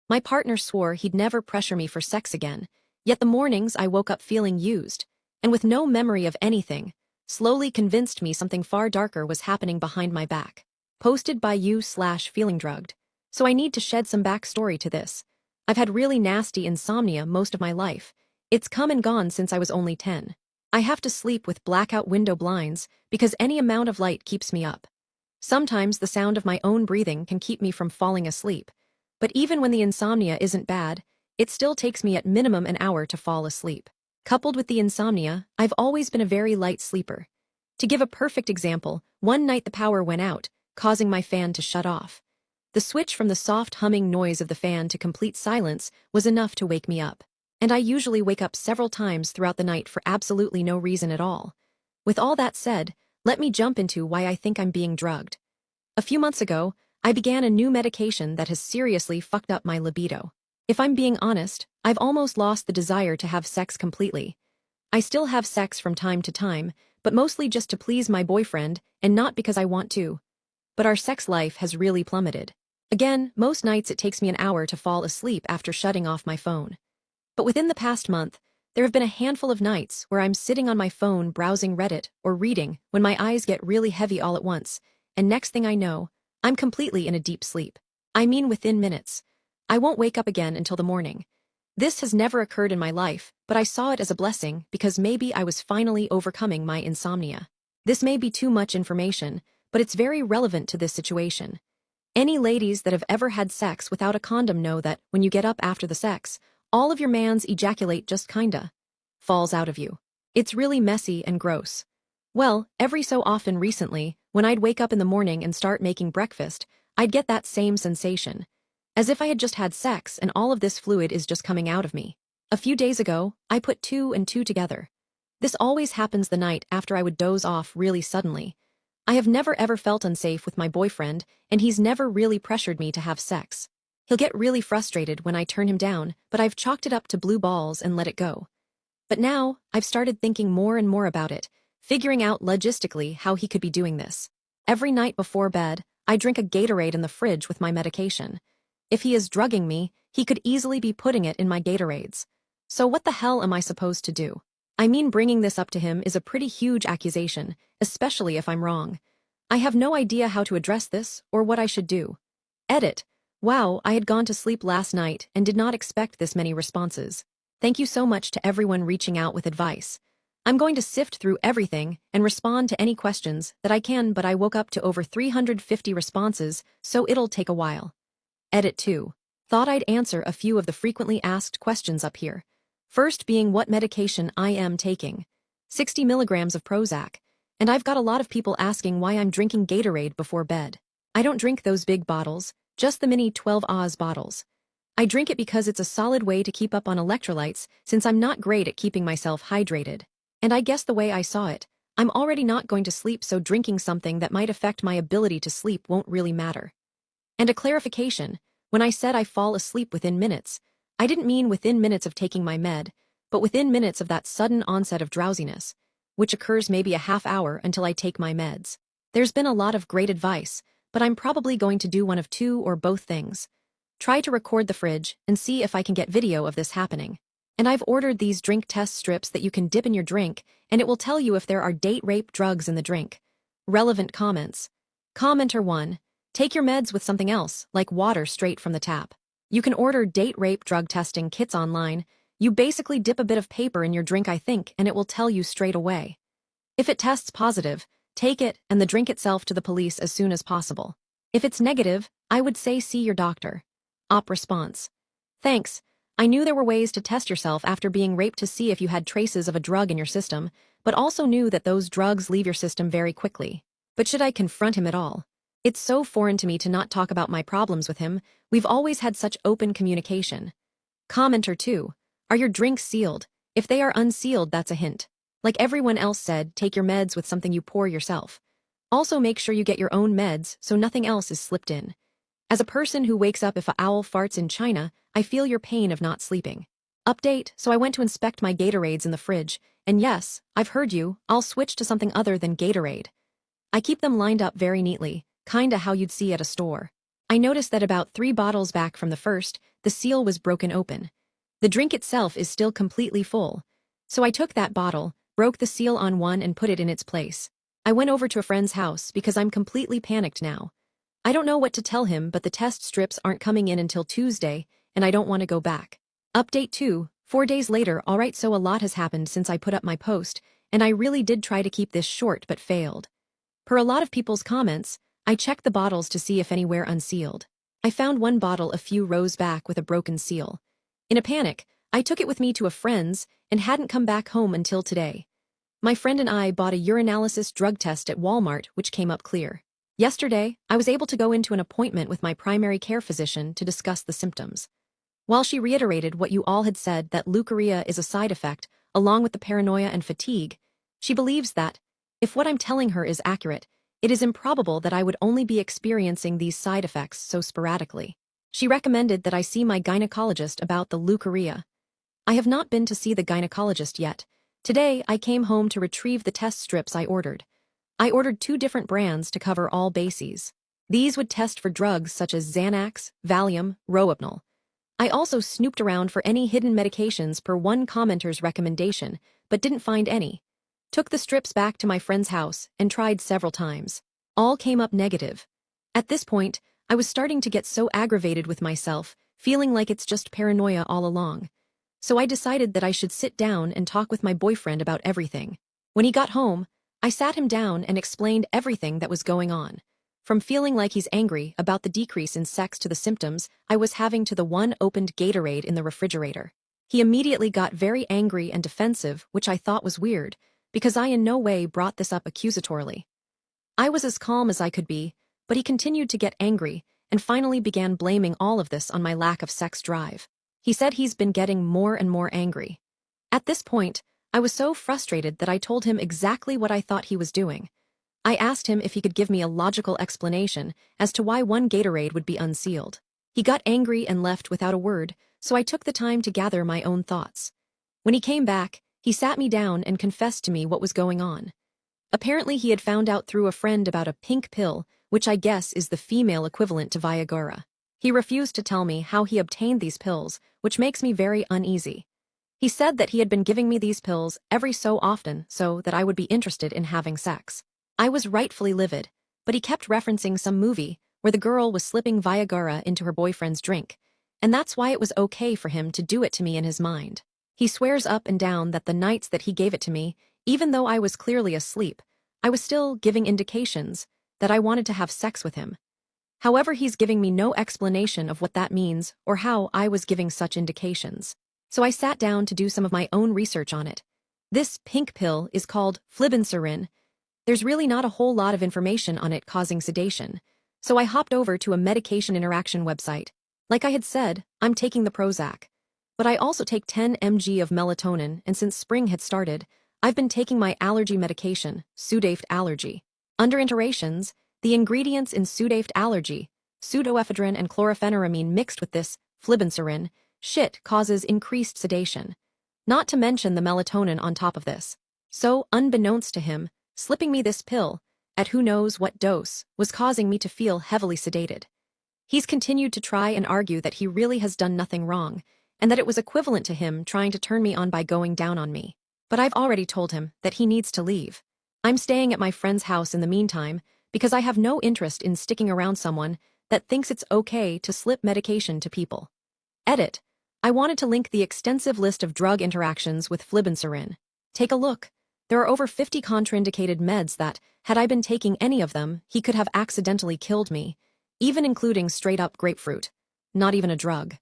My partner swore he'd never pressure me for sex again, yet the mornings I woke up feeling used, and with no memory of anything, slowly convinced me something far darker was happening behind my back. Posted by you/feeling drugged. So I need to shed some backstory to this. I've had really nasty insomnia most of my life. It's come and gone since I was only 10. I have to sleep with blackout window blinds because any amount of light keeps me up. Sometimes the sound of my own breathing can keep me from falling asleep. But even when the insomnia isn't bad, it still takes me at minimum an hour to fall asleep. Coupled with the insomnia, I've always been a very light sleeper. To give a perfect example, one night the power went out, causing my fan to shut off. The switch from the soft humming noise of the fan to complete silence was enough to wake me up. And I usually wake up several times throughout the night for absolutely no reason at all. With all that said, let me jump into why I think I'm being drugged. A few months ago, I began a new medication that has seriously fucked up my libido. If I'm being honest, I've almost lost the desire to have sex completely. I still have sex from time to time, but mostly just to please my boyfriend and not because I want to. But our sex life has really plummeted. Again, most nights it takes me an hour to fall asleep after shutting off my phone. But within the past month, there have been a handful of nights where I'm sitting on my phone browsing Reddit or reading when my eyes get really heavy all at once, and next thing I know, I'm completely in a deep sleep. I mean within minutes. I won't wake up again until the morning. This has never occurred in my life, but I saw it as a blessing because maybe I was finally overcoming my insomnia. This may be too much information, but it's very relevant to this situation. Any ladies that have ever had sex without a condom know that when you get up after the sex, all of your man's ejaculate just kinda falls out of you. It's really messy and gross. Well, every so often recently, when I'd wake up in the morning and start making breakfast, I'd get that same sensation. As if I had just had sex and all of this fluid is just coming out of me. A few days ago, I put 2 and 2 together. This always happens the night after I would doze off really suddenly. I have never ever felt unsafe with my boyfriend, and he's never really pressured me to have sex. He'll get really frustrated when I turn him down, but I've chalked it up to blue balls and let it go. But now, I've started thinking more and more about it, figuring out logistically how he could be doing this. Every night before bed, I drink a Gatorade in the fridge with my medication. If he is drugging me, he could easily be putting it in my Gatorades. So what the hell am I supposed to do? I mean, bringing this up to him is a pretty huge accusation, especially if I'm wrong. I have no idea how to address this or what I should do. Edit. Wow, I had gone to sleep last night and did not expect this many responses. Thank you so much to everyone reaching out with advice. I'm going to sift through everything and respond to any questions that I can, but I woke up to over 350 responses, so it'll take a while. Edit 2. Thought I'd answer a few of the frequently asked questions up here. First being what medication I am taking. 60 milligrams of Prozac. And I've got a lot of people asking why I'm drinking Gatorade before bed. I don't drink those big bottles, just the mini 12 Oz bottles. I drink it because it's a solid way to keep up on electrolytes since I'm not great at keeping myself hydrated. And I guess the way I saw it, I'm already not going to sleep, so drinking something that might affect my ability to sleep won't really matter. And a clarification, when I said I fall asleep within minutes, I didn't mean within minutes of taking my med, but within minutes of that sudden onset of drowsiness, which occurs maybe a half hour until I take my meds. There's been a lot of great advice, but I'm probably going to do one of two or both things. Try to record the fridge and see if I can get video of this happening. And I've ordered these drink test strips that you can dip in your drink, and it will tell you if there are date rape drugs in the drink. Relevant comments. Commenter 1. Take your meds with something else, like water straight from the tap. You can order date rape drug testing kits online. You basically dip a bit of paper in your drink, I think, and it will tell you straight away. If it tests positive, take it and the drink itself to the police as soon as possible. If it's negative, I would say see your doctor. Op response. Thanks. I knew there were ways to test yourself after being raped to see if you had traces of a drug in your system, but also knew that those drugs leave your system very quickly. But should I confront him at all? It's so foreign to me to not talk about my problems with him. We've always had such open communication. Commenter 2. Are your drinks sealed? If they are unsealed, that's a hint. Like everyone else said, take your meds with something you pour yourself. Also make sure you get your own meds so nothing else is slipped in. As a person who wakes up if an owl farts in China, I feel your pain of not sleeping. Update, so I went to inspect my Gatorades in the fridge, and yes, I've heard you, I'll switch to something other than Gatorade. I keep them lined up very neatly, kinda how you'd see at a store. I noticed that about 3 bottles back from the first, the seal was broken open. The drink itself is still completely full. So I took that bottle, broke the seal on one and put it in its place. I went over to a friend's house because I'm completely panicked now. I don't know what to tell him, but the test strips aren't coming in until Tuesday, and I don't want to go back. Update 2, 4 days later. Alright, so a lot has happened since I put up my post, and I really did try to keep this short but failed. Per a lot of people's comments, I checked the bottles to see if anywhere unsealed. I found one bottle a few rows back with a broken seal. In a panic, I took it with me to a friend's and hadn't come back home until today. My friend and I bought a urinalysis drug test at Walmart, which came up clear. Yesterday, I was able to go into an appointment with my primary care physician to discuss the symptoms. While she reiterated what you all had said, that leukorrhea is a side effect, along with the paranoia and fatigue, she believes that, if what I'm telling her is accurate, it is improbable that I would only be experiencing these side effects so sporadically. She recommended that I see my gynecologist about the leukorrhea. I have not been to see the gynecologist yet. Today, I came home to retrieve the test strips I ordered. I ordered 2 different brands to cover all bases. These would test for drugs such as Xanax, Valium, Rohypnol. I also snooped around for any hidden medications per one commenter's recommendation, but didn't find any. Took the strips back to my friend's house and tried several times. All came up negative. At this point, I was starting to get so aggravated with myself, feeling like it's just paranoia all along. So I decided that I should sit down and talk with my boyfriend about everything. When he got home, I sat him down and explained everything that was going on. From feeling like he's angry about the decrease in sex to the symptoms I was having to the one opened Gatorade in the refrigerator. He immediately got very angry and defensive, which I thought was weird, because I in no way brought this up accusatorily. I was as calm as I could be, but he continued to get angry and finally began blaming all of this on my lack of sex drive. He said he's been getting more and more angry. At this point, I was so frustrated that I told him exactly what I thought he was doing. I asked him if he could give me a logical explanation as to why one Gatorade would be unsealed. He got angry and left without a word, so I took the time to gather my own thoughts. When he came back, he sat me down and confessed to me what was going on. Apparently he had found out through a friend about a pink pill, which I guess is the female equivalent to Viagra. He refused to tell me how he obtained these pills, which makes me very uneasy. He said that he had been giving me these pills every so often so that I would be interested in having sex. I was rightfully livid, but he kept referencing some movie where the girl was slipping Viagra into her boyfriend's drink, and that's why it was okay for him to do it to me in his mind. He swears up and down that the nights that he gave it to me, even though I was clearly asleep, I was still giving indications that I wanted to have sex with him. However, he's giving me no explanation of what that means or how I was giving such indications. So I sat down to do some of my own research on it. This pink pill is called pressureme. There's really not a whole lot of information on it causing sedation, so I hopped over to a medication interaction website. Like I had said, I'm taking the Prozac. But I also take 10 mg of melatonin, and since spring had started, I've been taking my allergy medication, Sudafed Allergy. Under iterations, the ingredients in Sudafed Allergy, pseudoephedrine and chlorpheniramine mixed with this pressureme shit causes increased sedation. Not to mention the melatonin on top of this. So, unbeknownst to him, slipping me this pill, at who knows what dose, was causing me to feel heavily sedated. He's continued to try and argue that he really has done nothing wrong, and that it was equivalent to him trying to turn me on by going down on me. But I've already told him that he needs to leave. I'm staying at my friend's house in the meantime because I have no interest in sticking around someone that thinks it's okay to slip medication to people. Edit. I wanted to link the extensive list of drug interactions with pressureme. Take a look. There are over 50 contraindicated meds that, had I been taking any of them, he could have accidentally killed me, even including straight-up grapefruit. Not even a drug.